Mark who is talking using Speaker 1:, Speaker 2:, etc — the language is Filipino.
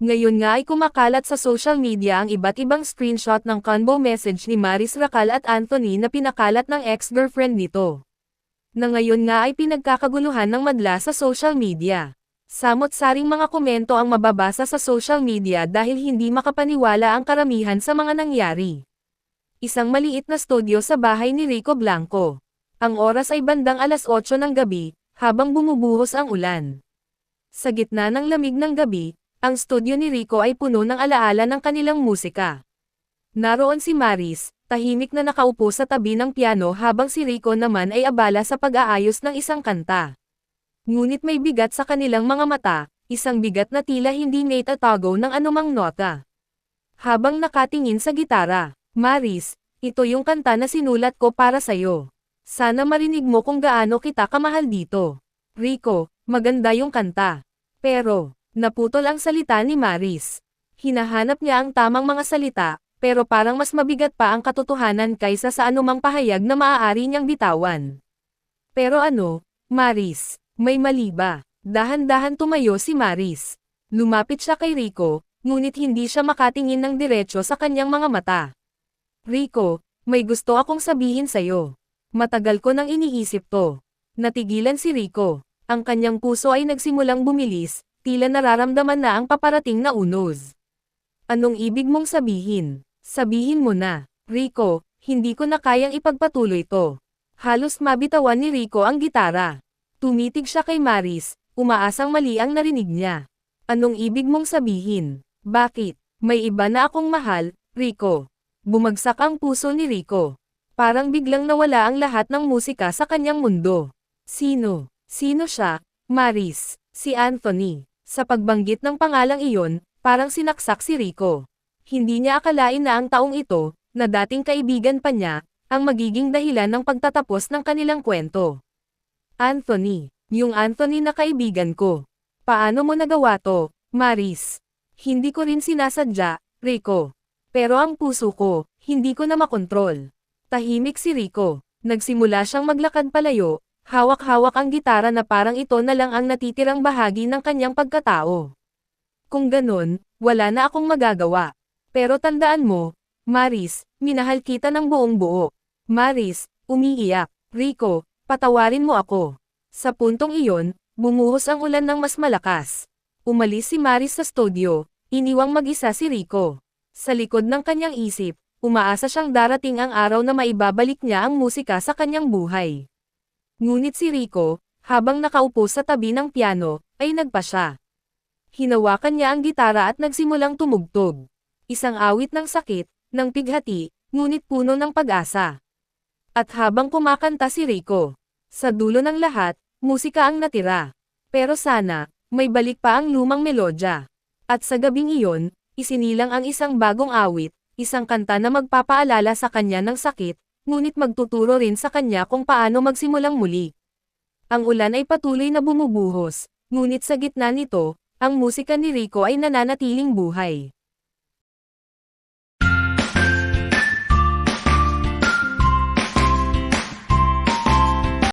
Speaker 1: Ngayon nga ay kumakalat sa social media ang iba't ibang screenshot ng convo message ni Maris Racal at Anthony na pinakalat ng ex-girlfriend nito. Na ngayon nga ay pinagkakaguluhan ng madla sa social media. Samot-saring mga komento ang mababasa sa social media dahil hindi makapaniwala ang karamihan sa mga nangyari. Isang maliit na studio sa bahay ni Rico Blanco. Ang oras ay bandang alas 8 ng gabi, habang bumubuhos ang ulan. Sa gitna ng lamig ng gabi, ang studio ni Rico ay puno ng alaala ng kanilang musika. Naroon si Maris, tahimik na nakaupo sa tabi ng piano habang si Rico naman ay abala sa pag-aayos ng isang kanta. Ngunit may bigat sa kanilang mga mata, isang bigat na tila hindi naitatago ng anumang nota. Habang nakatingin sa gitara, Maris, ito yung kanta na sinulat ko para sa'yo. Sana marinig mo kung gaano kita kamahal dito. Rico, maganda yung kanta. Pero, naputol ang salita ni Maris. Hinahanap niya ang tamang mga salita, pero parang mas mabigat pa ang katotohanan kaysa sa anumang pahayag na maaari niyang bitawan. Pero ano, Maris? May mali ba? Dahan-dahan tumayo si Maris. Lumapit siya kay Rico, ngunit hindi siya makatingin ng diretso sa kanyang mga mata. Rico, may gusto akong sabihin sa'yo. Matagal ko nang iniisip to. Natigilan si Rico. Ang kanyang puso ay nagsimulang bumilis, tila nararamdaman na ang paparating na unos. Anong ibig mong sabihin? Sabihin mo na. Rico, hindi ko na kayang ipagpatuloy to. Halos mabitawan ni Rico ang gitara. Tumitig siya kay Maris, umaasang mali ang narinig niya. Anong ibig mong sabihin? Bakit? May iba na akong mahal, Rico. Bumagsak ang puso ni Rico. Parang biglang nawala ang lahat ng musika sa kanyang mundo. Sino? Sino siya? Maris. Si Anthony. Sa pagbanggit ng pangalang iyon, parang sinaksak si Rico. Hindi niya akalain na ang taong ito, na dating kaibigan pa niya, ang magiging dahilan ng pagtatapos ng kanilang kwento. Anthony, yung Anthony na kaibigan ko. Paano mo nagawa to, Maris? Hindi ko rin sinasadya, Rico. Pero ang puso ko, hindi ko na makontrol. Tahimik si Rico. Nagsimula siyang maglakad palayo, hawak-hawak ang gitara na parang ito na lang ang natitirang bahagi ng kanyang pagkatao. Kung ganun, wala na akong magagawa. Pero tandaan mo, Maris, minahal kita ng buong buo. Maris, umiiyak. Rico, patawarin mo ako. Sa puntong iyon, bumuhos ang ulan ng mas malakas. Umalis si Maris sa studio, iniwang mag-isa si Rico. Sa likod ng kanyang isip, umaasa siyang darating ang araw na maibabalik niya ang musika sa kanyang buhay. Ngunit si Rico, habang nakaupo sa tabi ng piano, ay nagpasya. Hinawakan niya ang gitara at nagsimulang tumugtog. Isang awit ng sakit, ng pighati, ngunit puno ng pag-asa. At habang kumakanta si Rico, sa dulo ng lahat, musika ang natira. Pero sana, may balik pa ang lumang melodya. At sa gabing iyon, isinilang ang isang bagong awit, isang kanta na magpapaalala sa kanya ng sakit, ngunit magtuturo rin sa kanya kung paano magsimulang muli. Ang ulan ay patuloy na bumubuhos, ngunit sa gitna nito, ang musika ni Rico ay nananatiling buhay.